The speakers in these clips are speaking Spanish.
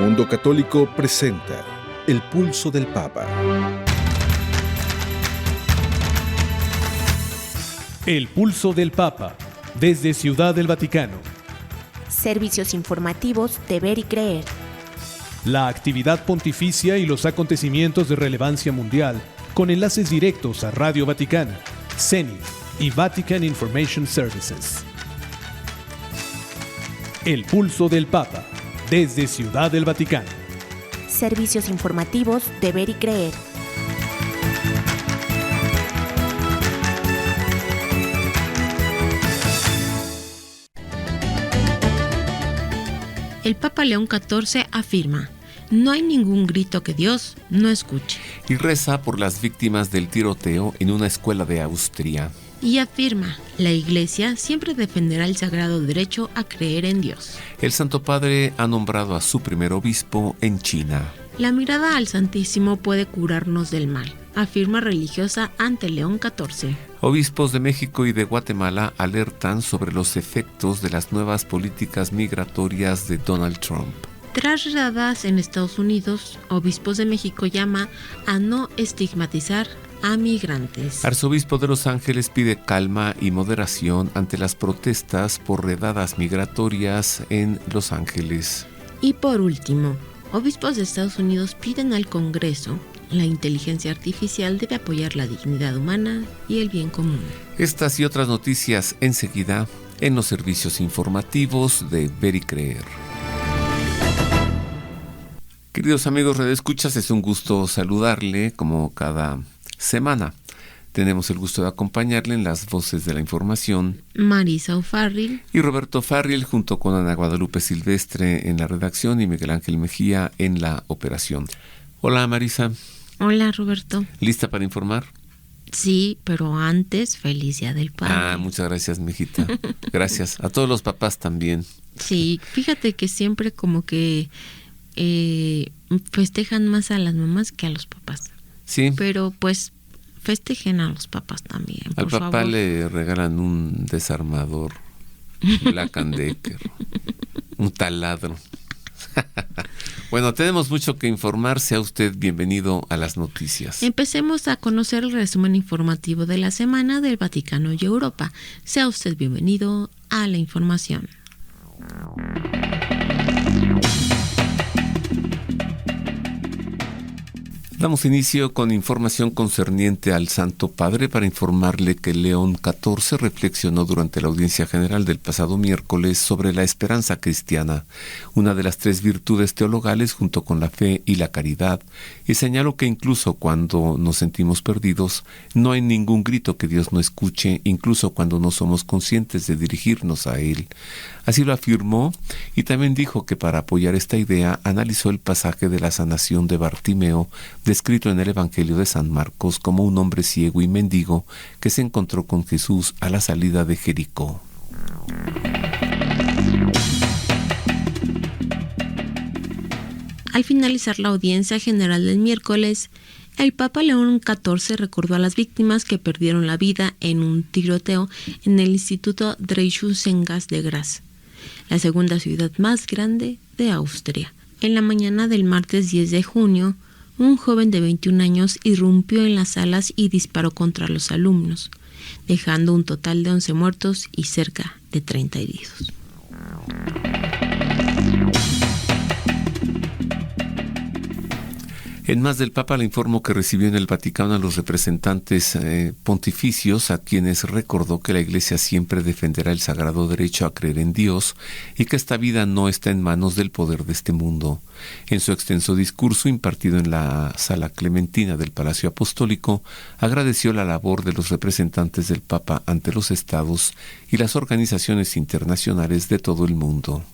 Mundo Católico presenta El Pulso del Papa. El Pulso del Papa, desde Ciudad del Vaticano. Servicios informativos de Ver y Creer. La actividad pontificia y los acontecimientos de relevancia mundial, con enlaces directos a Radio Vaticana, CENI y Vatican Information Services. El Pulso del Papa, desde Ciudad del Vaticano. Servicios informativos de Ver y Creer. El Papa León XIV afirma: no hay ningún grito que Dios no escuche. Y reza por las víctimas del tiroteo en una escuela de Austria. Y afirma: la Iglesia siempre defenderá el sagrado derecho a creer en Dios. El Santo Padre ha nombrado a su primer obispo en China. La mirada al Santísimo puede curarnos del mal, afirma religiosa ante León XIV. Obispos de México y de Guatemala alertan sobre los efectos de las nuevas políticas migratorias de Donald Trump. Tras redadas en Estados Unidos, Obispos de México llama a no estigmatizar a migrantes. Arzobispo de Los Ángeles pide calma y moderación ante las protestas por redadas migratorias en Los Ángeles. Y por último, Obispos de Estados Unidos piden al Congreso: la inteligencia artificial debe apoyar la dignidad humana y el bien común. Estas y otras noticias enseguida en los servicios informativos de Ver y Creer. Queridos amigos radioescuchas, es un gusto saludarle como cada semana. Tenemos el gusto de acompañarle en las voces de la información Marisa O'Farrill y Roberto Farriel, junto con Ana Guadalupe Silvestre en la redacción y Miguel Ángel Mejía en la operación. Hola Marisa. Hola Roberto. ¿Lista para informar? Sí, pero antes, feliz Día del Padre. Muchas gracias, mijita. Gracias. A todos los papás también. Sí, fíjate que siempre como que festejan más a las mamás que a los papás. Sí. Pero pues festejen a los papás también. Al por papá favor. le regalan un desarmador Black & Decker, un taladro. Bueno, tenemos mucho que informar. Sea usted bienvenido a las noticias. Empecemos a conocer el resumen informativo de la semana del Vaticano y Europa. Sea usted bienvenido a la información. Damos inicio con información concerniente al Santo Padre para informarle que León XIV reflexionó durante la audiencia general del pasado miércoles sobre la esperanza cristiana, una de las tres virtudes teologales junto con la fe y la caridad, y señaló que incluso cuando nos sentimos perdidos, no hay ningún grito que Dios no escuche, incluso cuando no somos conscientes de dirigirnos a Él. Así lo afirmó y también dijo que para apoyar esta idea analizó el pasaje de la sanación de Bartimeo, descrito en el Evangelio de San Marcos como un hombre ciego y mendigo que se encontró con Jesús a la salida de Jericó. Al finalizar la audiencia general del miércoles, el Papa León XIV recordó a las víctimas que perdieron la vida en un tiroteo en el Instituto Dreyfus-Engels de Graz, la segunda ciudad más grande de Austria. En la mañana del martes 10 de junio, un joven de 21 años irrumpió en las salas y disparó contra los alumnos, dejando un total de 11 muertos y cerca de 30 heridos. En más del Papa le informo que recibió en el Vaticano a los representantes pontificios, a quienes recordó que la Iglesia siempre defenderá el sagrado derecho a creer en Dios y que esta vida no está en manos del poder de este mundo. En su extenso discurso impartido en la Sala Clementina del Palacio Apostólico, agradeció la labor de los representantes del Papa ante los estados y las organizaciones internacionales de todo el mundo.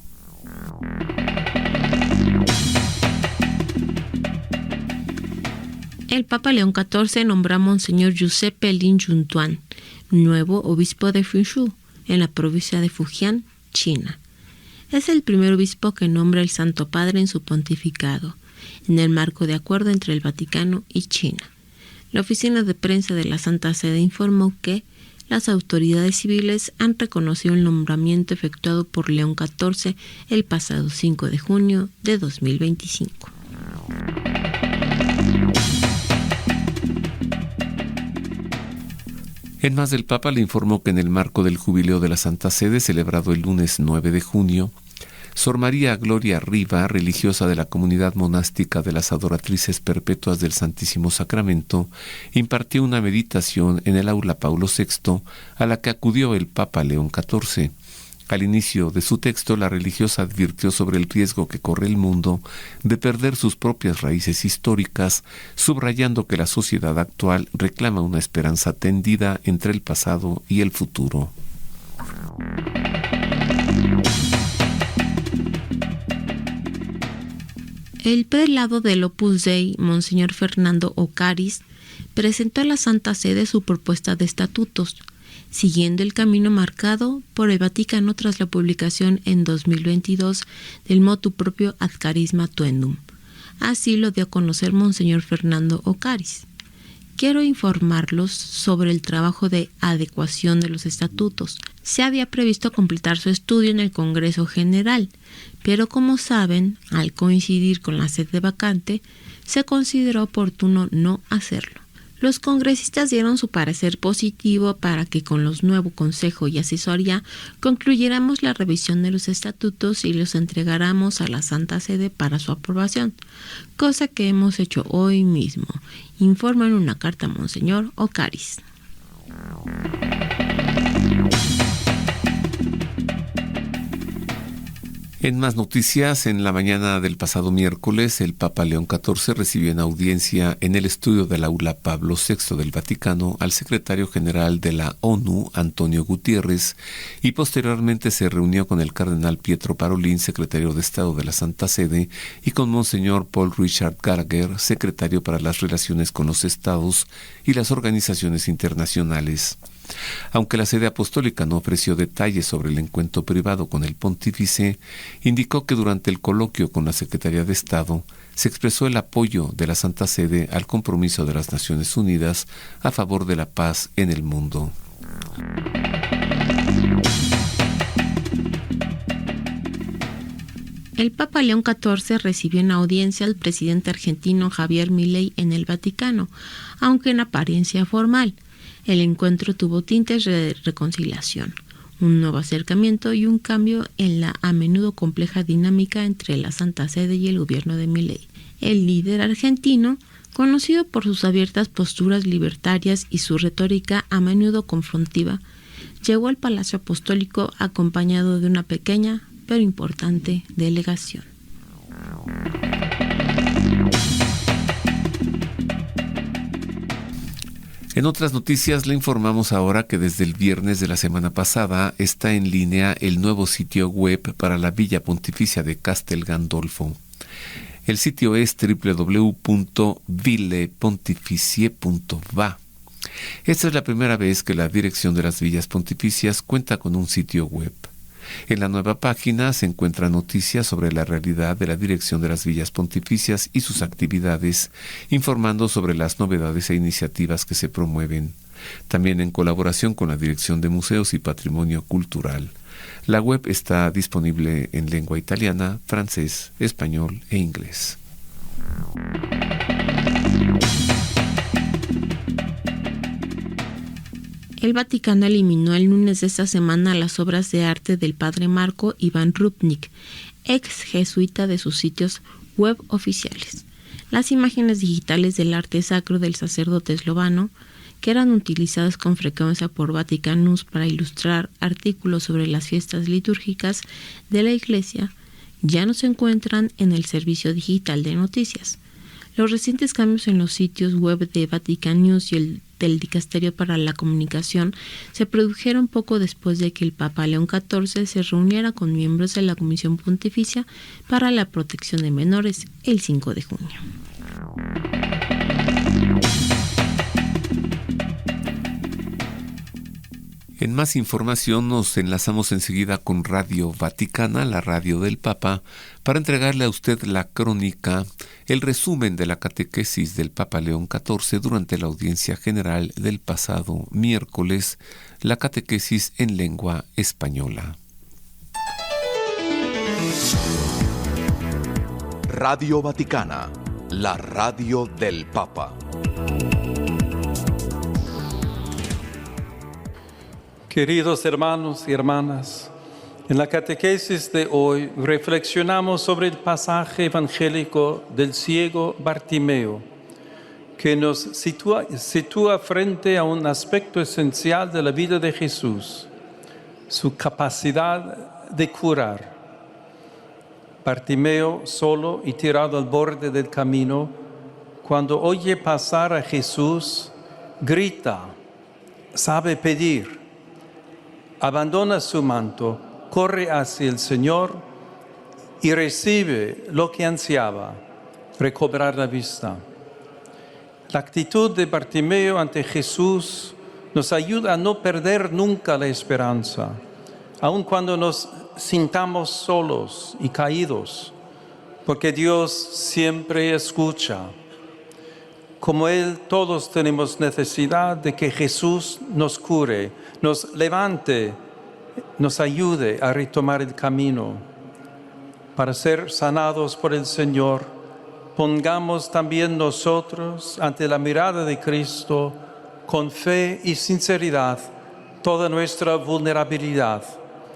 El Papa León XIV nombró a Monseñor Giuseppe Lin Yuntuan, nuevo obispo de Fuzhou, en la provincia de Fujian, China. Es el primer obispo que nombra el Santo Padre en su pontificado, en el marco de acuerdo entre el Vaticano y China. La oficina de prensa de la Santa Sede informó que las autoridades civiles han reconocido el nombramiento efectuado por León XIV el pasado 5 de junio de 2025. En más, del Papa le informó que en el marco del Jubileo de la Santa Sede, celebrado el lunes 9 de junio, Sor María Gloria Riva, religiosa de la comunidad monástica de las Adoratrices Perpetuas del Santísimo Sacramento, impartió una meditación en el aula Paulo VI, a la que acudió el Papa León XIV. Al inicio de su texto, la religiosa advirtió sobre el riesgo que corre el mundo de perder sus propias raíces históricas, subrayando que la sociedad actual reclama una esperanza tendida entre el pasado y el futuro. El prelado del Opus Dei, Monseñor Fernando Ocaris, presentó a la Santa Sede su propuesta de estatutos, siguiendo el camino marcado por el Vaticano tras la publicación en 2022 del motu proprio Ad Carisma Tuendum. Así lo dio a conocer Monseñor Fernando Ocaris. Quiero informarlos sobre el trabajo de adecuación de los estatutos. Se había previsto completar su estudio en el Congreso General, pero como saben, al coincidir con la sede vacante, se consideró oportuno no hacerlo. Los congresistas dieron su parecer positivo para que con los nuevos consejo y asesoría concluyéramos la revisión de los estatutos y los entregáramos a la Santa Sede para su aprobación, cosa que hemos hecho hoy mismo, informa en una carta Monseñor Ocaris. En más noticias, en la mañana del pasado miércoles, el Papa León XIV recibió en audiencia en el estudio del aula Pablo VI del Vaticano al secretario general de la ONU, Antonio Gutiérrez, y posteriormente se reunió con el cardenal Pietro Parolin, secretario de Estado de la Santa Sede, y con Monseñor Paul Richard Gallagher, secretario para las relaciones con los Estados y las organizaciones internacionales. Aunque la sede apostólica no ofreció detalles sobre el encuentro privado con el pontífice, indicó que durante el coloquio con la Secretaría de Estado se expresó el apoyo de la Santa Sede al compromiso de las Naciones Unidas a favor de la paz en el mundo. El Papa León XIV recibió en audiencia al presidente argentino Javier Milei en el Vaticano, aunque en apariencia formal. El encuentro tuvo tintes de reconciliación, un nuevo acercamiento y un cambio en la a menudo compleja dinámica entre la Santa Sede y el gobierno de Milei. El líder argentino, conocido por sus abiertas posturas libertarias y su retórica a menudo confrontiva, llegó al Palacio Apostólico acompañado de una pequeña pero importante delegación. En otras noticias, le informamos ahora que desde el viernes de la semana pasada está en línea el nuevo sitio web para la Villa Pontificia de Castel Gandolfo. El sitio es www.villepontificie.va. Esta es la primera vez que la Dirección de las Villas Pontificias cuenta con un sitio web. En la nueva página se encuentran noticias sobre la realidad de la Dirección de las Villas Pontificias y sus actividades, informando sobre las novedades e iniciativas que se promueven, también en colaboración con la Dirección de Museos y Patrimonio Cultural. La web está disponible en lengua italiana, francés, español e inglés. El Vaticano eliminó el lunes de esta semana las obras de arte del padre Marco Iván Rupnik, ex jesuita, de sus sitios web oficiales. Las imágenes digitales del arte sacro del sacerdote eslovano, que eran utilizadas con frecuencia por Vaticanus para ilustrar artículos sobre las fiestas litúrgicas de la Iglesia, ya no se encuentran en el servicio digital de noticias. Los recientes cambios en los sitios web de Vatican News y el del Dicasterio para la Comunicación se produjeron poco después de que el Papa León XIV se reuniera con miembros de la Comisión Pontificia para la Protección de Menores el 5 de junio. En más información nos enlazamos enseguida con Radio Vaticana, la radio del Papa, para entregarle a usted la crónica, el resumen de la catequesis del Papa León XIV durante la audiencia general del pasado miércoles, la catequesis en lengua española. Radio Vaticana, la radio del Papa. Queridos hermanos y hermanas, en la catequesis de hoy reflexionamos sobre el pasaje evangélico del ciego Bartimeo, que nos sitúa frente a un aspecto esencial de la vida de Jesús, su capacidad de curar. Bartimeo, solo y tirado al borde del camino, cuando oye pasar a Jesús, grita, sabe pedir, abandona su manto, corre hacia el Señor y recibe lo que ansiaba, recobrar la vista. La actitud de Bartimeo ante Jesús nos ayuda a no perder nunca la esperanza, aun cuando nos sintamos solos y caídos, porque Dios siempre escucha. Como Él, todos tenemos necesidad de que Jesús nos cure, nos levante, nos ayude a retomar el camino. Para ser sanados por el Señor, pongamos también nosotros ante la mirada de Cristo, con fe y sinceridad, toda nuestra vulnerabilidad,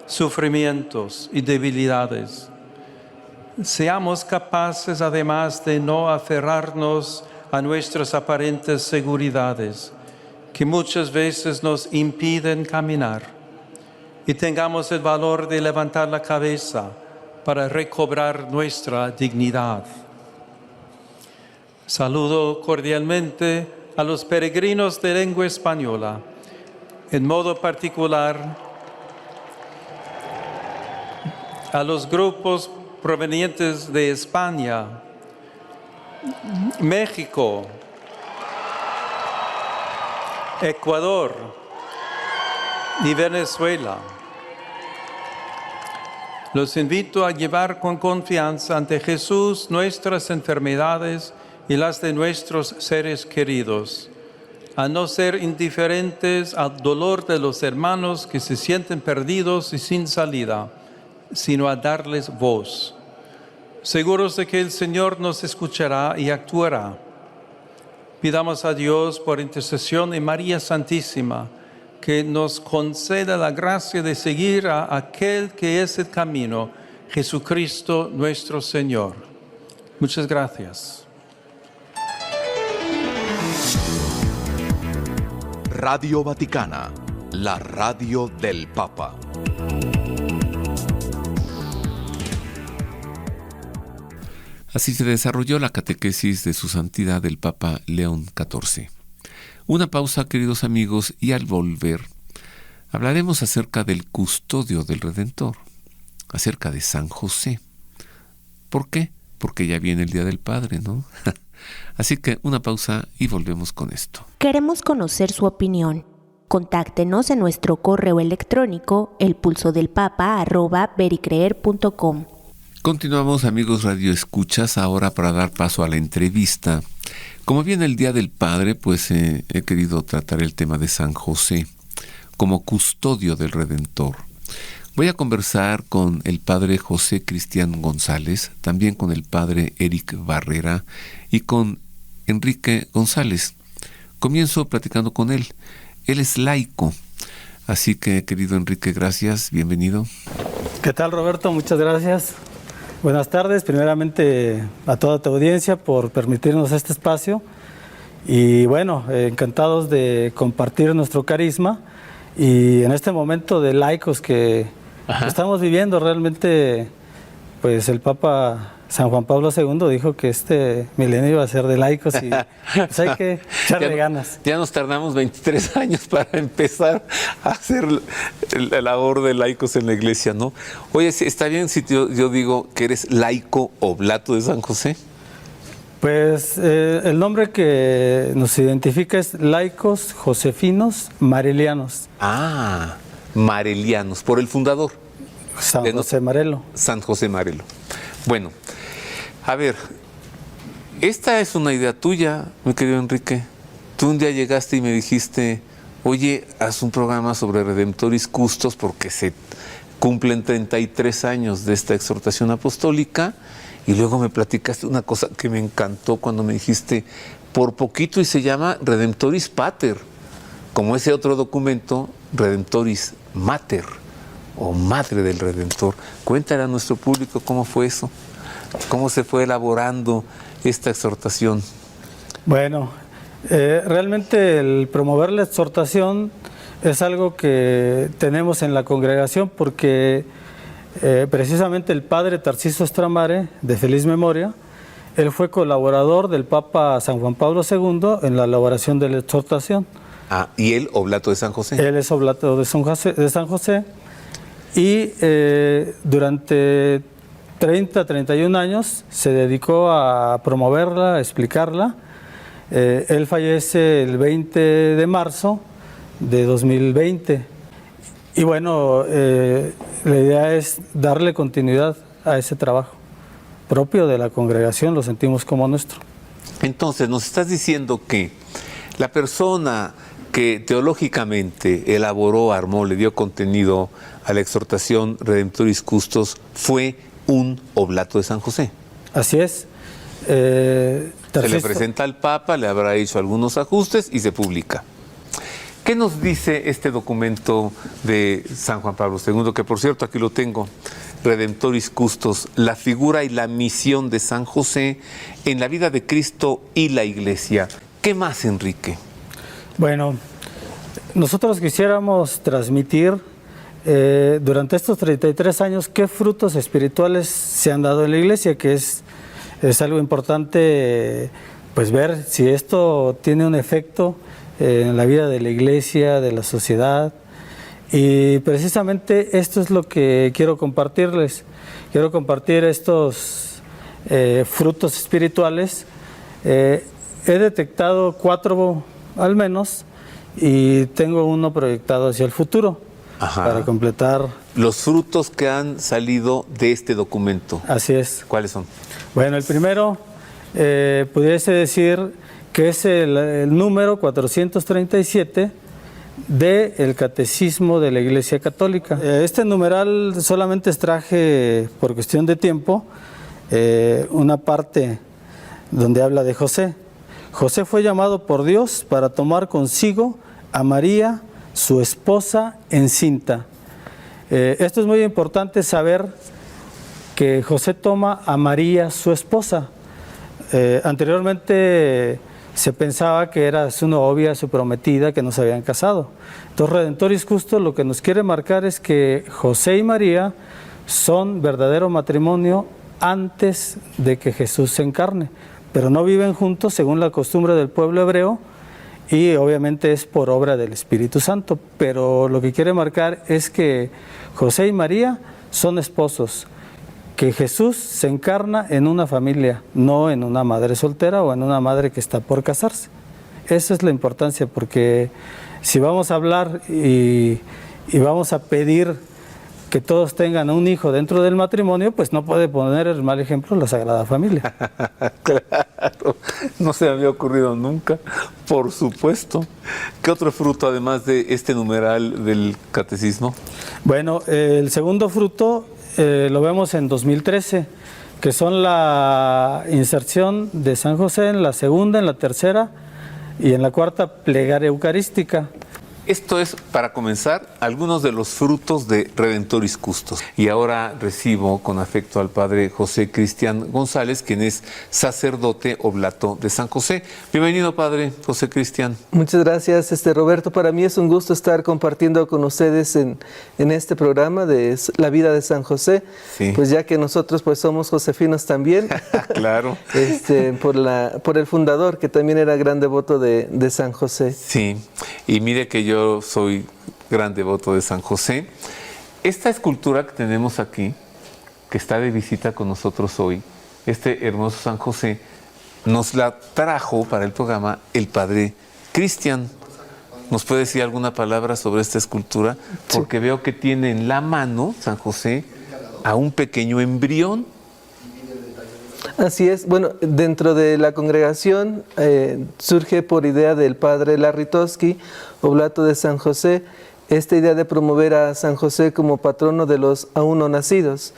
sufrimientos y debilidades. Seamos capaces además de no aferrarnos a nuestras aparentes seguridades, que muchas veces nos impiden caminar, y tengamos el valor de levantar la cabeza para recobrar nuestra dignidad. Saludo cordialmente a los peregrinos de lengua española, en modo particular a los grupos provenientes de España, México, Ecuador y Venezuela. Los invito a llevar con confianza ante Jesús nuestras enfermedades y las de nuestros seres queridos, a no ser indiferentes al dolor de los hermanos que se sienten perdidos y sin salida, sino a darles voz, seguros de que el Señor nos escuchará y actuará. Pidamos a Dios, por intercesión de María Santísima, que nos conceda la gracia de seguir a aquel que es el camino, Jesucristo nuestro Señor. Muchas gracias. Radio Vaticana, la radio del Papa. Así se desarrolló la catequesis de su santidad el Papa León XIV. Una pausa, queridos amigos, y al volver hablaremos acerca del custodio del Redentor, acerca de San José. ¿Por qué? Porque ya viene el Día del Padre, ¿no? Así que una pausa y volvemos con esto. Queremos conocer su opinión. Contáctenos en nuestro correo electrónico elpulsodelpapa@vericreer.com. Continuamos, amigos Radio Escuchas, ahora para dar paso a la entrevista. Como viene el Día del Padre, pues he querido tratar el tema de San José como custodio del Redentor. Voy a conversar con el padre José Cristián González, también con el padre Eric Barrera y con Enrique González. Comienzo platicando con él. Él es laico. Así que, querido Enrique, gracias, bienvenido. ¿Qué tal, Roberto? Muchas gracias. Buenas tardes, primeramente a toda tu audiencia por permitirnos este espacio y bueno, encantados de compartir nuestro carisma y en este momento de laicos que estamos viviendo realmente, pues el Papa San Juan Pablo II dijo que este milenio iba a ser de laicos y pues hay que echarle ganas. Ya nos tardamos 23 años para empezar a hacer la labor de laicos en la iglesia, ¿no? Oye, ¿está bien si yo digo que eres laico oblato de San José? Pues el nombre que nos identifica es Laicos Josefinos Marelianos. Ah, Marelianos, por el fundador. San José Marelo. San José Marelo. Bueno, a ver, esta es una idea tuya, mi querido Enrique. Tú un día llegaste y me dijiste, oye, haz un programa sobre Redemptoris Custos porque se cumplen 33 años de esta exhortación apostólica, y luego me platicaste una cosa que me encantó cuando me dijiste, por poquito y se llama Redemptoris Pater, como ese otro documento, Redemptoris Mater, o Madre del Redentor. Cuéntale a nuestro público cómo fue eso, cómo se fue elaborando esta exhortación. Bueno, realmente el promover la exhortación es algo que tenemos en la congregación porque precisamente el padre Tarcisio Stramare, de feliz memoria, él fue colaborador del Papa San Juan Pablo II en la elaboración de la exhortación. Ah, ¿y él, oblato de San José? Él es oblato de San José y durante 31 años se dedicó a promoverla, a explicarla. Él fallece el 20 de marzo de 2020 y bueno, la idea es darle continuidad a ese trabajo propio de la congregación, lo sentimos como nuestro. Entonces, nos estás diciendo que la persona que teológicamente elaboró, armó, le dio contenido a la exhortación Redemptoris Custos fue un oblato de San José. Así es. Se le presenta al Papa, le habrá hecho algunos ajustes y se publica. ¿Qué nos dice este documento de San Juan Pablo II? Que por cierto aquí lo tengo, Redemptoris Custos, la figura y la misión de San José en la vida de Cristo y la Iglesia. ¿Qué más, Enrique? Bueno, nosotros quisiéramos transmitir durante estos 33 años qué frutos espirituales se han dado en la Iglesia, que es algo importante pues ver si esto tiene un efecto en la vida de la Iglesia, de la sociedad, y precisamente esto es lo que quiero compartirles. Quiero compartir estos frutos espirituales. He detectado 4 al menos y tengo uno proyectado hacia el futuro. Ajá. Para completar los frutos que han salido de este documento. Así es. ¿Cuáles son? Bueno, el primero pudiese decir que es el número 437 del Catecismo de la Iglesia Católica. Este numeral solamente extraje, por cuestión de tiempo, una parte donde habla de José. José fue llamado por Dios para tomar consigo a María, su esposa encinta. Esto es muy importante saber que José toma a María, su esposa. Anteriormente se pensaba que era su novia, su prometida, que no se habían casado. Entonces Redemptoris Custos lo que nos quiere marcar es que José y María son verdadero matrimonio antes de que Jesús se encarne, pero no viven juntos según la costumbre del pueblo hebreo, y obviamente es por obra del Espíritu Santo, pero lo que quiere marcar es que José y María son esposos, que Jesús se encarna en una familia, no en una madre soltera o en una madre que está por casarse. Esa es la importancia, porque si vamos a hablar y vamos a pedir que todos tengan un hijo dentro del matrimonio, pues no puede poner el mal ejemplo la Sagrada Familia. Claro, no se me había ocurrido nunca, por supuesto. ¿Qué otro fruto, además de este numeral del Catecismo? Bueno, el segundo fruto lo vemos en 2013, que son la inserción de San José en la segunda, en la tercera y en la cuarta plegaria eucarística. Esto es, para comenzar, algunos de los frutos de Redemptoris Custos. Y ahora recibo con afecto al padre José Cristian González, quien es sacerdote oblato de San José. Bienvenido, padre José Cristian. Muchas gracias, Roberto. Para mí es un gusto estar compartiendo con ustedes en este programa de la vida de San José. Sí. Pues ya que nosotros pues somos josefinos también. Claro. Por el fundador, que también era gran devoto de San José. Sí, y mire que yo soy gran devoto de San José. Esta escultura que tenemos aquí, que está de visita con nosotros hoy, este hermoso San José, nos la trajo para el programa el padre Cristian. ¿Nos puede decir alguna palabra sobre esta escultura? Porque veo que tiene en la mano San José a un pequeño embrión. Así es. Bueno, dentro de la congregación surge por idea del padre Larritowski, oblato de San José, esta idea de promover a San José como patrono de los aún no nacidos.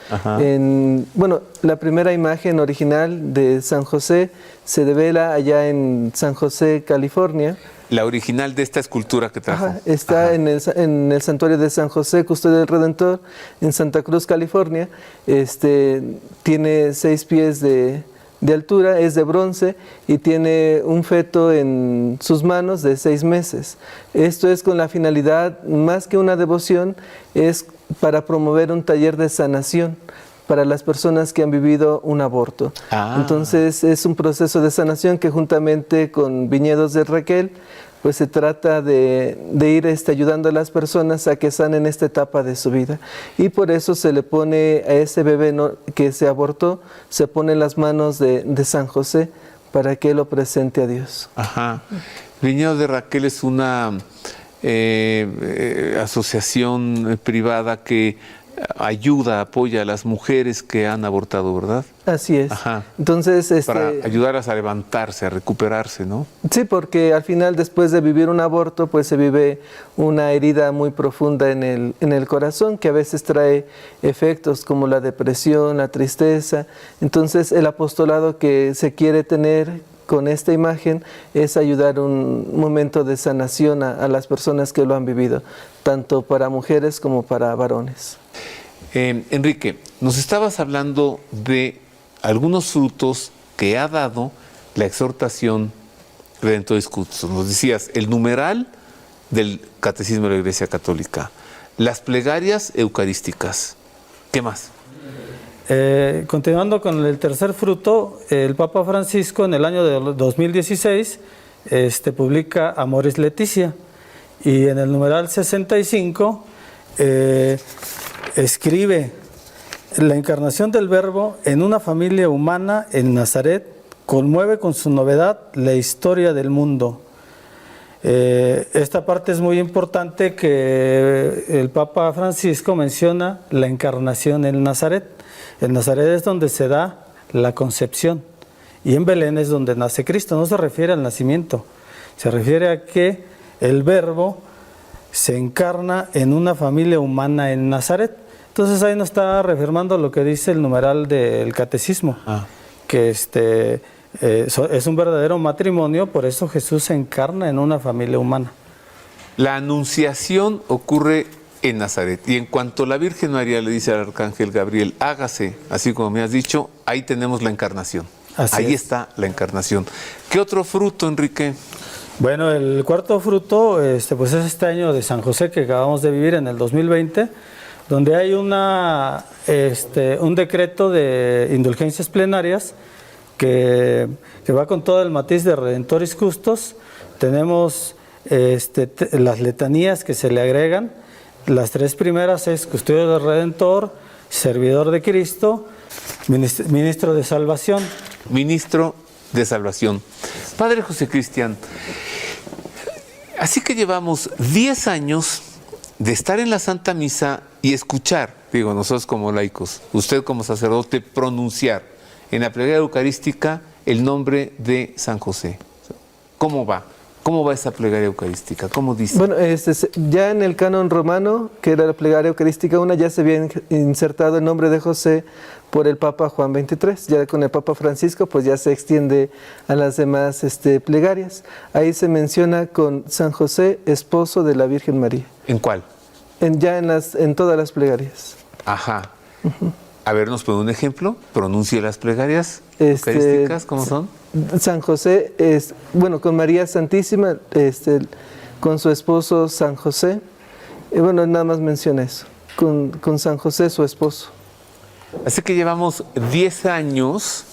Bueno, la primera imagen original de San José se devela allá en San José, California. La original de esta escultura que trajo. Está en el santuario de San José, Custodio del Redentor, en Santa Cruz, California. Tiene 6 pies de altura, es de bronce y tiene un feto en sus manos de 6 meses. Esto es con la finalidad, más que una devoción, es para promover un taller de sanación para las personas que han vivido un aborto. Entonces es un proceso de sanación que juntamente con Viñedos de Raquel, pues se trata de ir ayudando a las personas a que sanen esta etapa de su vida. Y por eso se le pone a ese bebé que se abortó, se pone en las manos de San José para que lo presente a Dios. Viñedos de Raquel es una asociación privada que ayuda, apoya a las mujeres que han abortado, ¿verdad? Así es. Entonces, para ayudarlas a levantarse, a recuperarse, ¿no? Sí, porque al final, después de vivir un aborto, pues se vive una herida muy profunda en el corazón, que a veces trae efectos como la depresión, la tristeza. Entonces, el apostolado que se quiere tener con esta imagen es ayudar un momento de sanación a las personas que lo han vivido, tanto para mujeres como para varones. Enrique, nos estabas hablando de algunos frutos que ha dado la exhortación Redentoris Custos. Nos decías el numeral del Catecismo de la Iglesia Católica, las plegarias eucarísticas. ¿Qué más? Continuando con el tercer fruto, el Papa Francisco en el año de 2016 publica Amoris Laetitia, y en el numeral 65 escribe: la encarnación del Verbo en una familia humana en Nazaret conmueve con su novedad la historia del mundo. Esta parte es muy importante, que el Papa Francisco menciona la encarnación en Nazaret. En Nazaret es donde se da la concepción, y en Belén es donde nace Cristo. No se refiere al nacimiento, se refiere a que el Verbo se encarna en una familia humana en Nazaret. Entonces ahí nos está reafirmando lo que dice el numeral del Catecismo, que es un verdadero matrimonio, por eso Jesús se encarna en una familia humana. La anunciación ocurre en Nazaret, y en cuanto la Virgen María le dice al arcángel Gabriel, hágase, así como me has dicho, ahí tenemos la encarnación. Ahí está la encarnación. ¿Qué otro fruto, Enrique? Bueno, el cuarto fruto pues es este año de San José que acabamos de vivir en el 2020, donde hay un decreto de indulgencias plenarias que va con todo el matiz de Redentoris Custos. Tenemos las letanías que se le agregan. Las 3 primeras es Custodio del Redentor, Servidor de Cristo, Ministro de Salvación. Ministro de Salvación. Padre José Cristian, así que llevamos 10 años de estar en la Santa Misa y escuchar, digo, nosotros como laicos, usted como sacerdote, pronunciar en la plegaria eucarística el nombre de San José. ¿Cómo va? ¿Cómo va esa plegaria eucarística? ¿Cómo dice? Bueno, ya en el canon romano, que era la plegaria eucarística 1, ya se había insertado el nombre de José por el Papa Juan XXIII. Ya con el Papa Francisco, pues ya se extiende a las demás plegarias. Ahí se menciona con San José, esposo de la Virgen María. ¿En cuál? En todas las plegarias. Ajá. A ver, ¿nos pone un ejemplo? Pronuncie las plegarias eucarísticas, ¿cómo son? San José, con María Santísima, con su esposo San José. Nada más menciona eso, con San José, su esposo. Así que llevamos 10 años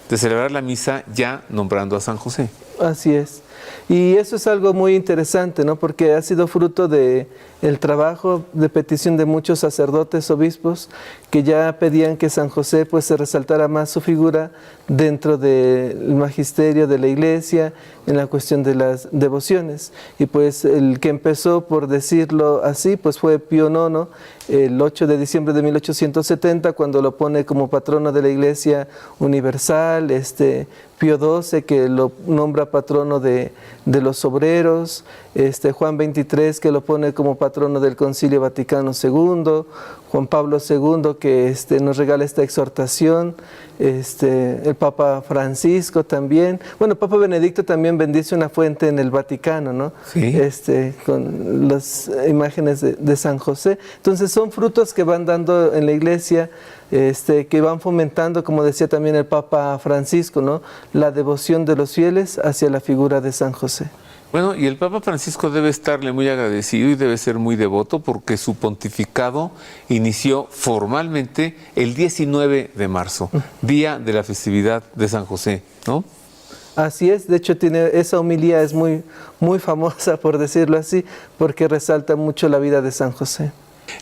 de celebrar la misa ya nombrando a San José. Así es. Y eso es algo muy interesante, ¿no? Porque ha sido fruto de el trabajo de petición de muchos sacerdotes, obispos, que ya pedían que San José pues se resaltara más su figura dentro del magisterio de la Iglesia, en la cuestión de las devociones. Y pues el que empezó, por decirlo así, pues fue Pío IX, el 8 de diciembre de 1870, cuando lo pone como patrono de la Iglesia Universal, Pío XII, que lo nombra patrono de los obreros, Juan XXIII, que lo pone como patrono del Concilio Vaticano II, Juan Pablo II, que nos regala esta exhortación, el Papa Francisco también. Bueno, Papa Benedicto también bendice una fuente en el Vaticano, ¿no? Sí. Con las imágenes de San José. Entonces son frutos que van dando en la Iglesia, que van fomentando, como decía también el Papa Francisco, ¿no? La devoción de los fieles hacia la figura de San José. Bueno, y el Papa Francisco debe estarle muy agradecido y debe ser muy devoto porque su pontificado inició formalmente el 19 de marzo, día de la festividad de San José, ¿no? Así es, de hecho esa homilía es muy, muy famosa, por decirlo así, porque resalta mucho la vida de San José.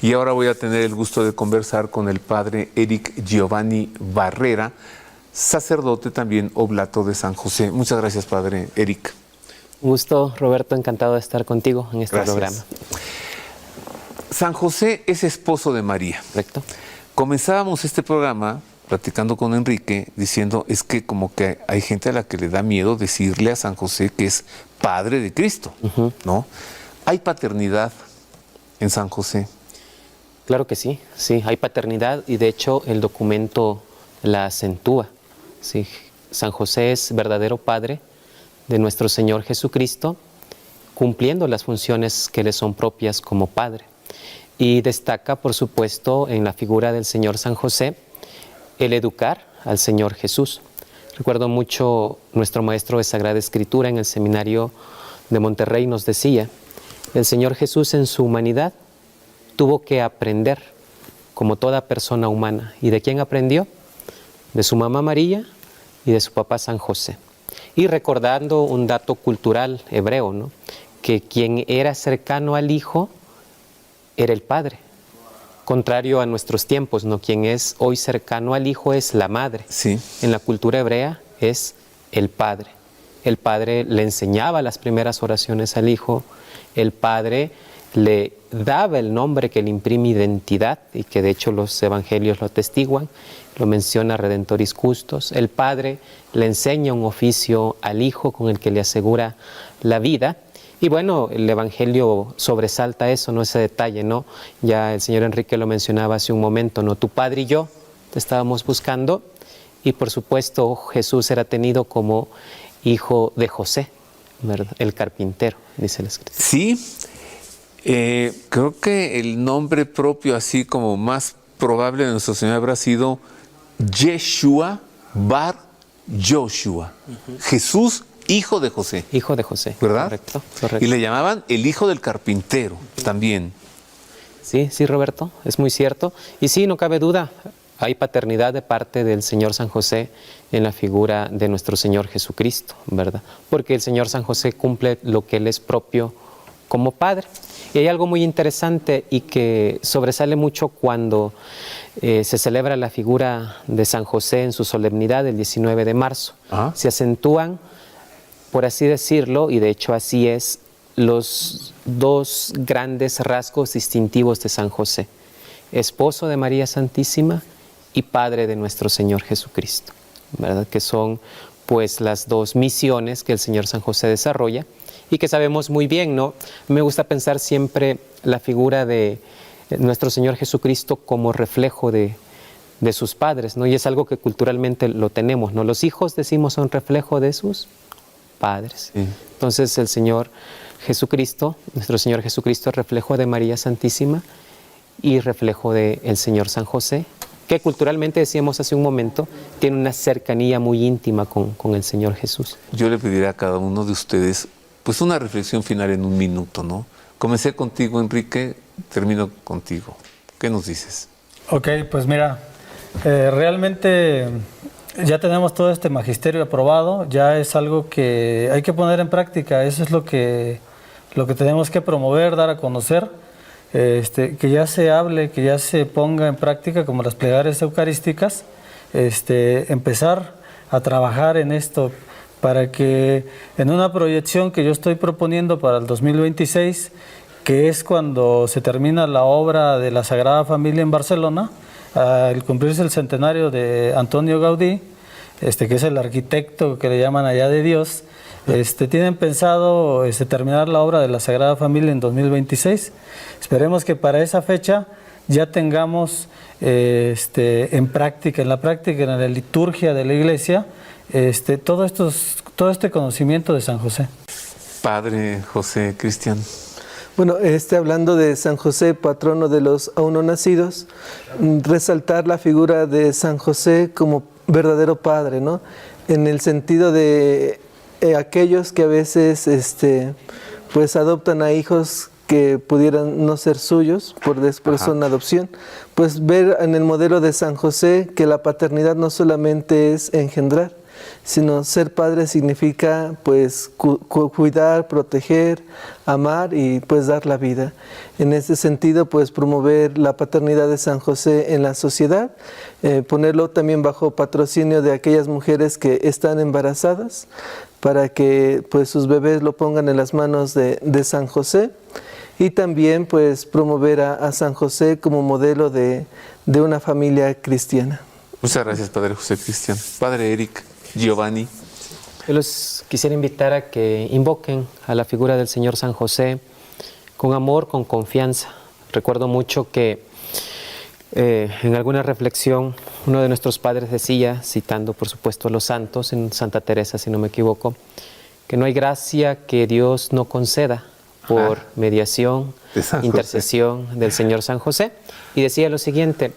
Y ahora voy a tener el gusto de conversar con el padre Eric Giovanni Barrera, sacerdote también oblato de San José. Muchas gracias, padre Eric. Un gusto, Roberto, encantado de estar contigo en este programa. San José es esposo de María. Correcto. Comenzábamos este programa platicando con Enrique, diciendo es que como que hay gente a la que le da miedo decirle a San José que es padre de Cristo, ¿no? ¿Hay paternidad en San José? Claro que sí, sí, hay paternidad y de hecho el documento la acentúa. Sí, San José es verdadero padre de nuestro Señor Jesucristo, cumpliendo las funciones que le son propias como padre. Y destaca, por supuesto, en la figura del Señor San José, el educar al Señor Jesús. Recuerdo mucho nuestro maestro de Sagrada Escritura en el seminario de Monterrey nos decía, el Señor Jesús en su humanidad tuvo que aprender como toda persona humana. ¿Y de quién aprendió? De su mamá María y de su papá San José. Y recordando un dato cultural hebreo, ¿no? Que quien era cercano al Hijo era el Padre. Contrario a nuestros tiempos, ¿no? Quien es hoy cercano al Hijo es la Madre. Sí. En la cultura hebrea es el Padre. El Padre le enseñaba las primeras oraciones al Hijo. El Padre le daba el nombre que le imprime identidad y que de hecho los evangelios lo atestiguan. Lo menciona Redentoris Custos. El Padre le enseña un oficio al Hijo con el que le asegura la vida. Y bueno, el Evangelio sobresalta eso, ¿no? Ese detalle, ¿no? Ya el señor Enrique lo mencionaba hace un momento, ¿no? Tu Padre y yo te estábamos buscando y por supuesto Jesús era tenido como hijo de José, ¿verdad? El carpintero, dice la Escritura. Sí, creo que el nombre propio así como más probable de nuestro Señor habrá sido Yeshua Bar Joshua, Jesús, hijo de José. Hijo de José. ¿Verdad? Correcto, correcto. Y le llamaban el hijo del carpintero también. Sí, sí, Roberto, es muy cierto. Y sí, no cabe duda, hay paternidad de parte del Señor San José en la figura de nuestro Señor Jesucristo, ¿verdad? Porque el Señor San José cumple lo que Él es propio como Padre. Y hay algo muy interesante y que sobresale mucho cuando se celebra la figura de San José en su solemnidad el 19 de marzo. Se acentúan, por así decirlo, y de hecho así es, los dos grandes rasgos distintivos de San José: esposo de María Santísima y padre de nuestro Señor Jesucristo, ¿verdad? Que son pues las dos misiones que el Señor San José desarrolla y que sabemos muy bien, ¿no? Me gusta pensar siempre la figura de nuestro Señor Jesucristo como reflejo de sus padres, ¿no? Y es algo que culturalmente lo tenemos, ¿no? Los hijos, decimos, son reflejo de sus padres. Sí. Entonces el Señor Jesucristo, nuestro Señor Jesucristo, es reflejo de María Santísima y reflejo del Señor San José, que culturalmente, decíamos hace un momento, tiene una cercanía muy íntima con el Señor Jesús. Yo le pediré a cada uno de ustedes pues una reflexión final en un minuto, ¿no? Comencé contigo, Enrique, termino contigo. ¿Qué nos dices? Ok, pues mira, realmente ya tenemos todo este magisterio aprobado, ya es algo que hay que poner en práctica, eso es lo que tenemos que promover, dar a conocer, que ya se hable, que ya se ponga en práctica como las plegarias eucarísticas, empezar a trabajar en esto para que en una proyección que yo estoy proponiendo para el 2026, que es cuando se termina la obra de la Sagrada Familia en Barcelona, al cumplirse el centenario de Antonio Gaudí, que es el arquitecto que le llaman allá de Dios, tienen pensado terminar la obra de la Sagrada Familia en 2026. Esperemos que para esa fecha ya tengamos en la liturgia de la Iglesia, todo este conocimiento de San José. Padre José Cristian. Bueno, hablando de San José, patrono de los aún no nacidos, resaltar la figura de San José como verdadero padre, ¿no? En el sentido de aquellos que a veces pues adoptan a hijos que pudieran no ser suyos, por eso una adopción, pues ver en el modelo de San José que la paternidad no solamente es engendrar, sino ser padre significa pues cuidar, proteger, amar y pues dar la vida. En ese sentido pues promover la paternidad de San José en la sociedad, ponerlo también bajo patrocinio de aquellas mujeres que están embarazadas para que pues sus bebés lo pongan en las manos de San José, y también pues promover a San José como modelo de una familia cristiana. Muchas gracias, Padre José Cristian. Padre Eric, Giovanni. Yo los quisiera invitar a que invoquen a la figura del Señor San José con amor, con confianza. Recuerdo mucho que en alguna reflexión uno de nuestros padres decía, citando por supuesto a los santos, en Santa Teresa si no me equivoco, que no hay gracia que Dios no conceda por mediación, intercesión del Señor San José. Y decía lo siguiente: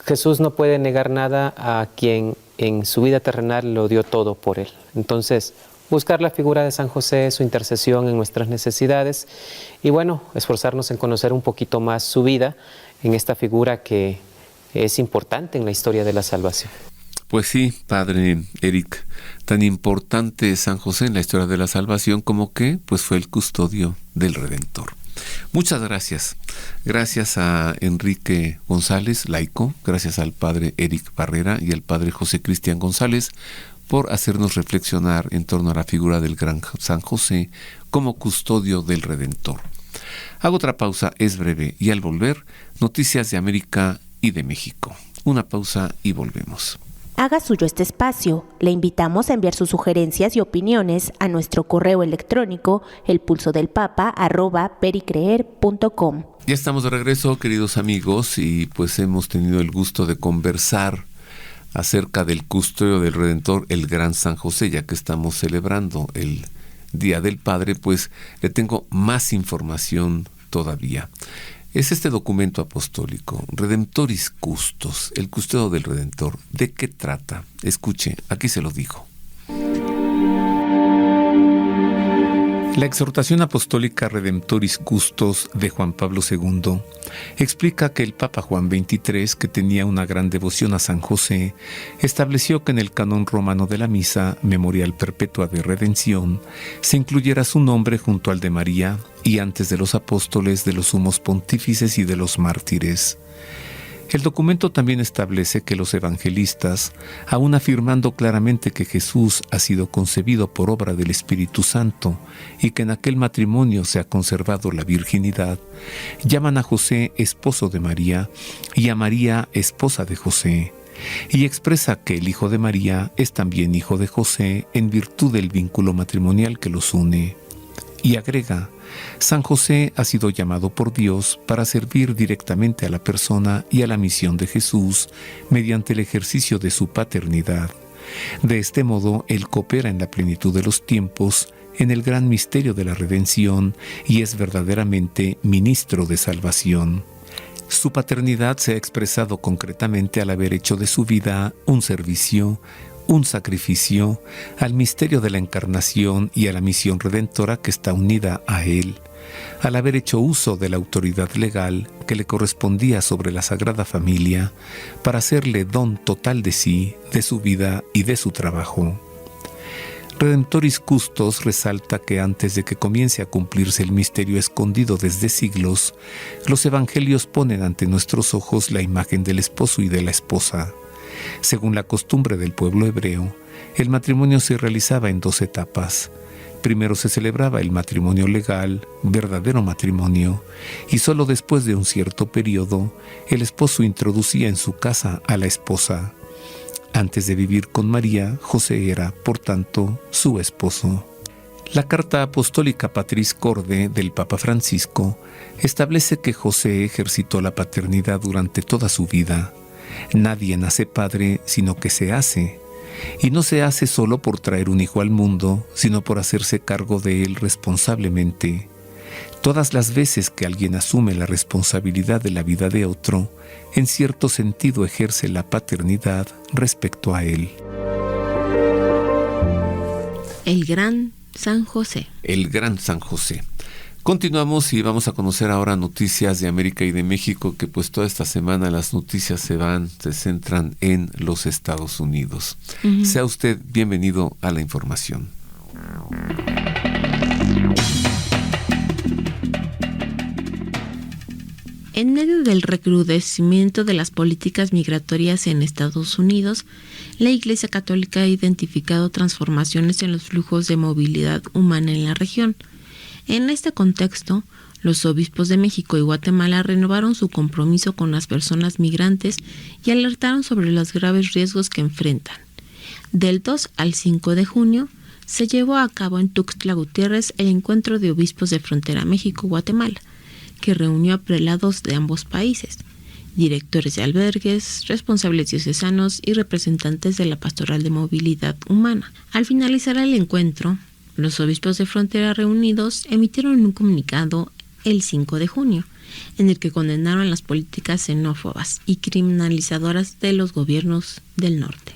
Jesús no puede negar nada a quien en su vida terrenal lo dio todo por él. Entonces, buscar la figura de San José, su intercesión en nuestras necesidades y bueno, esforzarnos en conocer un poquito más su vida en esta figura que es importante en la historia de la salvación. Pues sí, Padre Eric, tan importante es San José en la historia de la salvación como que pues fue el custodio del Redentor. Muchas gracias. Gracias a Enrique González, laico, gracias al Padre Eric Barrera y al Padre José Cristian González por hacernos reflexionar en torno a la figura del gran San José como custodio del Redentor. Hago otra pausa, es breve, y al volver, noticias de América y de México. Una pausa y volvemos. Haga suyo este espacio. Le invitamos a enviar sus sugerencias y opiniones a nuestro correo electrónico elpulsodelpapa@pericreer.com. Ya estamos de regreso, queridos amigos, y pues hemos tenido el gusto de conversar acerca del custodio del Redentor, el gran San José, ya que estamos celebrando el Día del Padre, pues le tengo más información todavía. Es este documento apostólico, Redemptoris Custos, el custodio del Redentor. ¿De qué trata? Escuche, aquí se lo digo. La exhortación apostólica Redemptoris Custos de Juan Pablo II explica que el Papa Juan XXIII, que tenía una gran devoción a San José, estableció que en el canon romano de la misa memorial perpetua de redención se incluyera su nombre junto al de María y antes de los apóstoles, de los sumos pontífices y de los mártires. El documento también establece que los evangelistas, aun afirmando claramente que Jesús ha sido concebido por obra del Espíritu Santo y que en aquel matrimonio se ha conservado la virginidad, llaman a José esposo de María y a María esposa de José, y expresa que el hijo de María es también hijo de José en virtud del vínculo matrimonial que los une. Y agrega: San José ha sido llamado por Dios para servir directamente a la persona y a la misión de Jesús mediante el ejercicio de su paternidad. De este modo, él coopera en la plenitud de los tiempos, en el gran misterio de la redención, y es verdaderamente ministro de salvación. Su paternidad se ha expresado concretamente al haber hecho de su vida un servicio, un sacrificio al misterio de la encarnación y a la misión redentora que está unida a él, al haber hecho uso de la autoridad legal que le correspondía sobre la Sagrada Familia para hacerle don total de sí, de su vida y de su trabajo. Redemptoris Custos resalta que antes de que comience a cumplirse el misterio escondido desde siglos, los evangelios ponen ante nuestros ojos la imagen del esposo y de la esposa. Según la costumbre del pueblo hebreo, el matrimonio se realizaba en 2 etapas. Primero se celebraba el matrimonio legal, verdadero matrimonio, y solo después de un cierto periodo, el esposo introducía en su casa a la esposa. Antes de vivir con María, José era, por tanto, su esposo. La carta apostólica Patris Corde del Papa Francisco establece que José ejercitó la paternidad durante toda su vida. Nadie nace padre, sino que se hace. Y no se hace solo por traer un hijo al mundo, sino por hacerse cargo de él responsablemente. Todas las veces que alguien asume la responsabilidad de la vida de otro, en cierto sentido ejerce la paternidad respecto a él. El gran San José. El gran San José. Continuamos y vamos a conocer ahora noticias de América y de México, que pues toda esta semana las noticias se centran en los Estados Unidos. Sea usted bienvenido a la información. En medio del recrudecimiento de las políticas migratorias en Estados Unidos, la Iglesia Católica ha identificado transformaciones en los flujos de movilidad humana en la región. En este contexto, los obispos de México y Guatemala renovaron su compromiso con las personas migrantes y alertaron sobre los graves riesgos que enfrentan. Del 2 al 5 de junio, se llevó a cabo en Tuxtla Gutiérrez el encuentro de obispos de frontera México-Guatemala, que reunió a prelados de ambos países, directores de albergues, responsables diocesanos y representantes de la Pastoral de Movilidad Humana. Al finalizar el encuentro, los obispos de frontera reunidos emitieron un comunicado el 5 de junio, en el que condenaron las políticas xenófobas y criminalizadoras de los gobiernos del norte.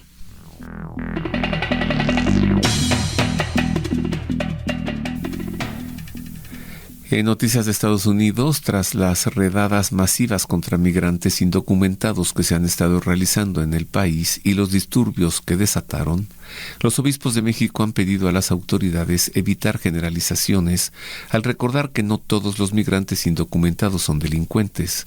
En noticias de Estados Unidos, tras las redadas masivas contra migrantes indocumentados que se han estado realizando en el país y los disturbios que desataron, los obispos de México han pedido a las autoridades evitar generalizaciones al recordar que no todos los migrantes indocumentados son delincuentes.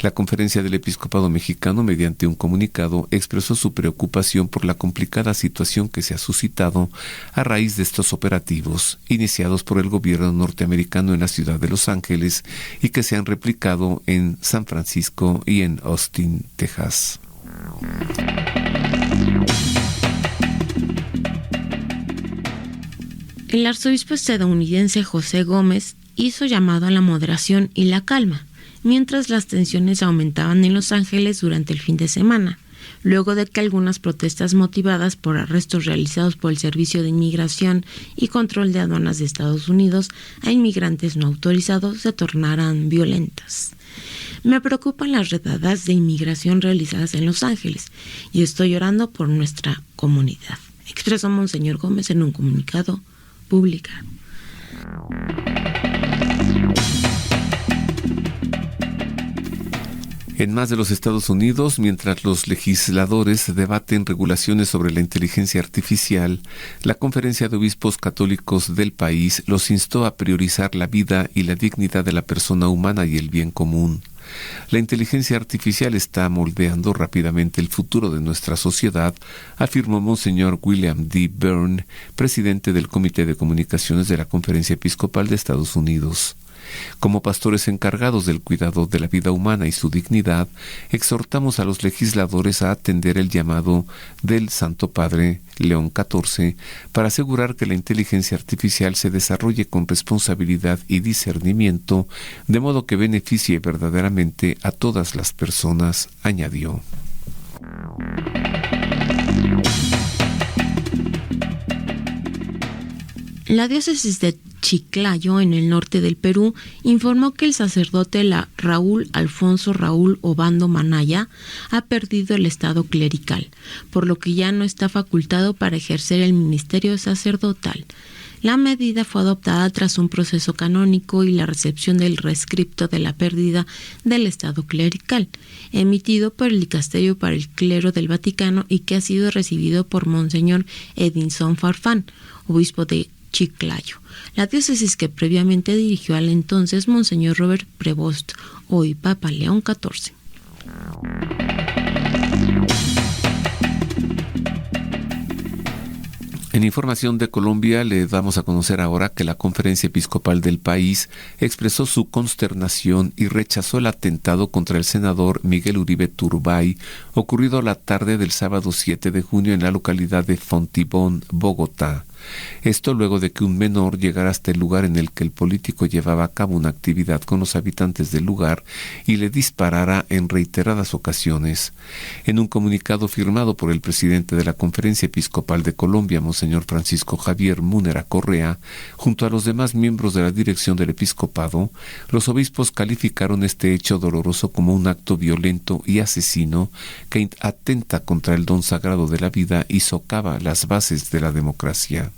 La Conferencia del Episcopado Mexicano, mediante un comunicado, expresó su preocupación por la complicada situación que se ha suscitado a raíz de estos operativos, iniciados por el gobierno norteamericano en la ciudad de Los Ángeles y que se han replicado en San Francisco y en Austin, Texas. El arzobispo estadounidense José Gómez hizo llamado a la moderación y la calma, mientras las tensiones aumentaban en Los Ángeles durante el fin de semana, luego de que algunas protestas motivadas por arrestos realizados por el Servicio de Inmigración y Control de Aduanas de Estados Unidos a inmigrantes no autorizados se tornaran violentas. Me preocupan las redadas de inmigración realizadas en Los Ángeles y estoy orando por nuestra comunidad, expresó Monseñor Gómez en un comunicado publicado. En más de los Estados Unidos, mientras los legisladores debaten regulaciones sobre la inteligencia artificial, la Conferencia de Obispos Católicos del país los instó a priorizar la vida y la dignidad de la persona humana y el bien común. La inteligencia artificial está moldeando rápidamente el futuro de nuestra sociedad, afirmó Monseñor William D. Byrne, presidente del Comité de Comunicaciones de la Conferencia Episcopal de Estados Unidos. Como pastores encargados del cuidado de la vida humana y su dignidad, exhortamos a los legisladores a atender el llamado del Santo Padre León XIV para asegurar que la inteligencia artificial se desarrolle con responsabilidad y discernimiento, de modo que beneficie verdaderamente a todas las personas, añadió. La diócesis de Chiclayo, en el norte del Perú, informó que el sacerdote Raúl Alfonso Raúl Obando Manaya ha perdido el estado clerical, por lo que ya no está facultado para ejercer el ministerio sacerdotal. La medida fue adoptada tras un proceso canónico y la recepción del rescripto de la pérdida del estado clerical, emitido por el Dicasterio para el Clero del Vaticano y que ha sido recibido por Monseñor Edinson Farfán, obispo de Chiclayo, la diócesis que previamente dirigió al entonces Monseñor Robert Prevost, hoy Papa León XIV. En información de Colombia le damos a conocer ahora que la Conferencia Episcopal del país expresó su consternación y rechazó el atentado contra el senador Miguel Uribe Turbay, ocurrido la tarde del sábado 7 de junio en la localidad de Fontibón, Bogotá. Esto luego de que un menor llegara hasta el lugar en el que el político llevaba a cabo una actividad con los habitantes del lugar y le disparara en reiteradas ocasiones. En un comunicado firmado por el presidente de la Conferencia Episcopal de Colombia, Monseñor Francisco Javier Múnera Correa, junto a los demás miembros de la dirección del episcopado, los obispos calificaron este hecho doloroso como un acto violento y asesino que atenta contra el don sagrado de la vida y socava las bases de la democracia.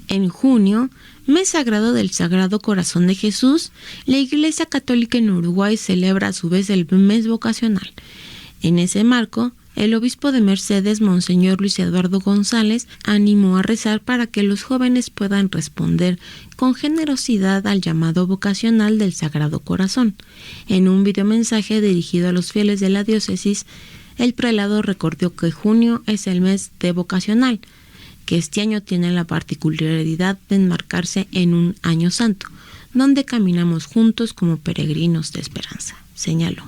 En junio, mes sagrado del Sagrado Corazón de Jesús, la Iglesia Católica en Uruguay celebra a su vez el mes vocacional. En ese marco, el obispo de Mercedes, Monseñor Luis Eduardo González, animó a rezar para que los jóvenes puedan responder con generosidad al llamado vocacional del Sagrado Corazón. En un videomensaje dirigido a los fieles de la diócesis, el prelado recordó que junio es el mes de vocacional, que este año tiene la particularidad de enmarcarse en un año santo, donde caminamos juntos como peregrinos de esperanza, señaló.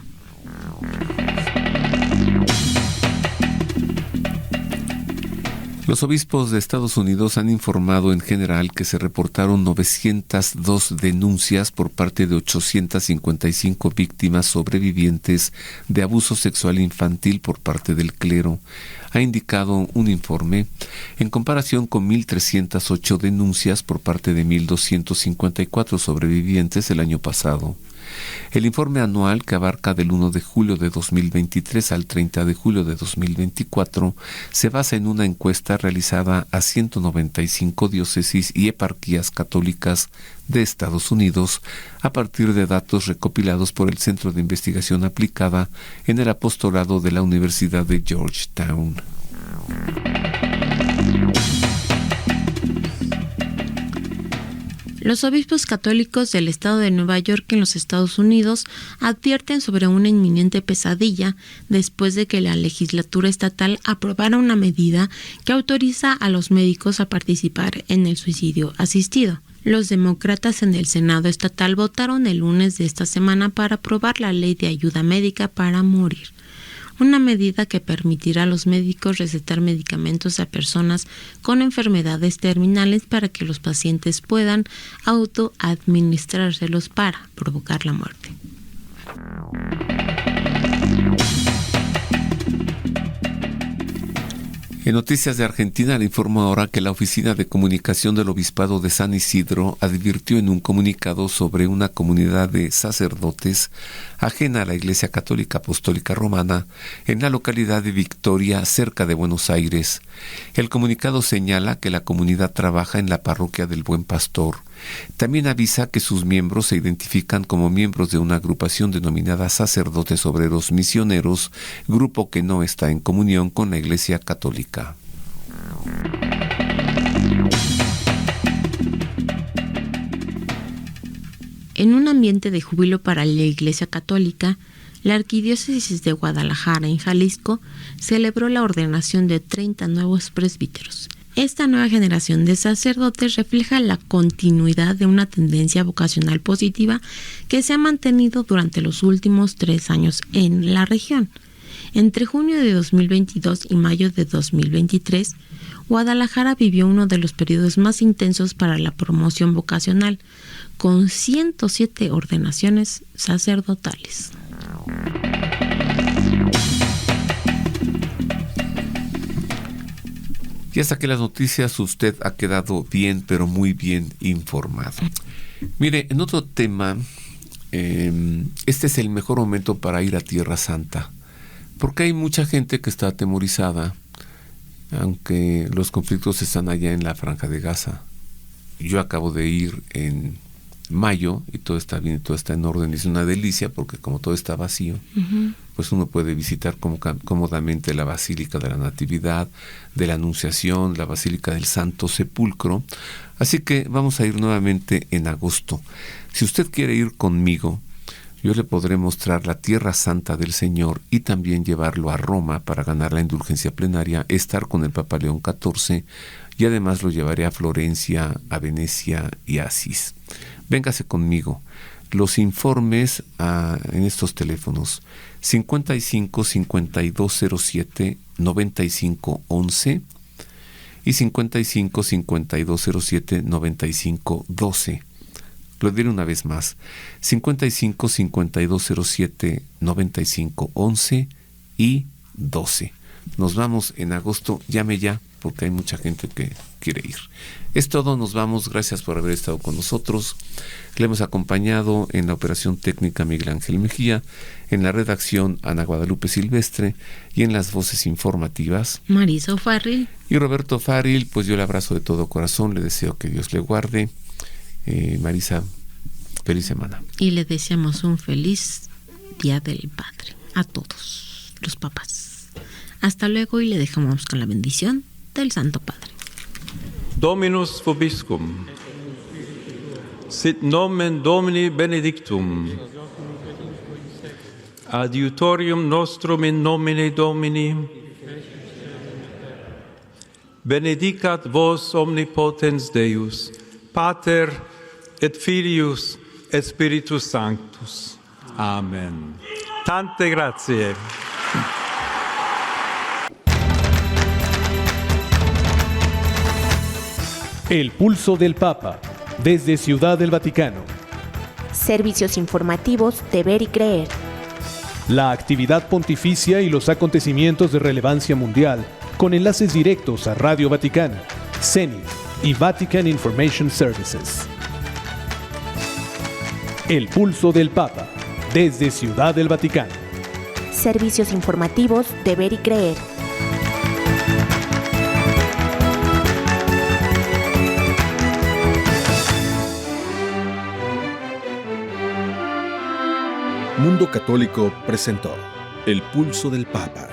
Los obispos de Estados Unidos han informado en general que se reportaron 902 denuncias por parte de 855 víctimas sobrevivientes de abuso sexual infantil por parte del clero, ha indicado un informe, en comparación con 1.308 denuncias por parte de 1.254 sobrevivientes el año pasado. El informe anual, que abarca del 1 de julio de 2023 al 30 de julio de 2024, se basa en una encuesta realizada a 195 diócesis y eparquías católicas de Estados Unidos a partir de datos recopilados por el Centro de Investigación Aplicada en el Apostolado de la Universidad de Georgetown. Los obispos católicos del estado de Nueva York en los Estados Unidos advierten sobre una inminente pesadilla después de que la legislatura estatal aprobara una medida que autoriza a los médicos a participar en el suicidio asistido. Los demócratas en el Senado estatal votaron el lunes de esta semana para aprobar la ley de ayuda médica para morir, una medida que permitirá a los médicos recetar medicamentos a personas con enfermedades terminales para que los pacientes puedan autoadministrárselos para provocar la muerte. En noticias de Argentina le informo ahora que la Oficina de Comunicación del Obispado de San Isidro advirtió en un comunicado sobre una comunidad de sacerdotes ajena a la Iglesia Católica Apostólica Romana en la localidad de Victoria, cerca de Buenos Aires. El comunicado señala que la comunidad trabaja en la parroquia del Buen Pastor. También avisa que sus miembros se identifican como miembros de una agrupación denominada Sacerdotes Obreros Misioneros, grupo que no está en comunión con la Iglesia Católica. En un ambiente de júbilo para la Iglesia Católica, la Arquidiócesis de Guadalajara, en Jalisco, celebró la ordenación de 30 nuevos presbíteros. Esta nueva generación de sacerdotes refleja la continuidad de una tendencia vocacional positiva que se ha mantenido durante los últimos 3 años en la región. Entre junio de 2022 y mayo de 2023, Guadalajara vivió uno de los periodos más intensos para la promoción vocacional, con 107 ordenaciones sacerdotales. Y hasta que las noticias usted ha quedado bien, pero muy bien informado. Mire, en otro tema, este es el mejor momento para ir a Tierra Santa, porque hay mucha gente que está atemorizada, aunque los conflictos están allá en la Franja de Gaza. Yo acabo de ir en mayo y todo está bien, todo está en orden. Es una delicia porque como todo está vacío, pues uno puede visitar cómodamente la Basílica de la Natividad, de la Anunciación, la Basílica del Santo Sepulcro. Así que vamos a ir nuevamente en agosto. Si usted quiere ir conmigo, yo le podré mostrar la Tierra Santa del Señor y también llevarlo a Roma para ganar la indulgencia plenaria, estar con el Papa León XIV y además lo llevaré a Florencia, a Venecia y a Asís. Véngase conmigo. Los informes en estos teléfonos 55 5207 9511 y 55 5207 9512. Lo diré una vez más, 55 5207 9511 y 12. Nos vamos en agosto, llame ya, porque hay mucha gente que quiere ir. Es todo, nos vamos, gracias por haber estado con nosotros. Le hemos acompañado en la operación técnica Miguel Ángel Mejía, en la redacción Ana Guadalupe Silvestre y en las voces informativas Marisa O'Farrill y Roberto Farril. Pues yo le abrazo de todo corazón, le deseo que Dios le guarde. Marisa, feliz semana. Y le deseamos un feliz Día del Padre a todos los papás. Hasta luego y le dejamos con la bendición del Santo Padre. Dominus vobiscum. Sit nomen Domini benedictum. Adiutorium nostrum in nomine Domini. Benedicat vos omnipotens Deus, Pater et Filius et Spiritus Sanctus. Amen. Tante grazie. El pulso del Papa, desde Ciudad del Vaticano. Servicios informativos de Ver y Creer. La actividad pontificia y los acontecimientos de relevancia mundial, con enlaces directos a Radio Vaticana, CENIT y Vatican Information Services. El pulso del Papa, desde Ciudad del Vaticano. Servicios informativos de Ver y Creer. Mundo Católico presentó El Pulso del Papa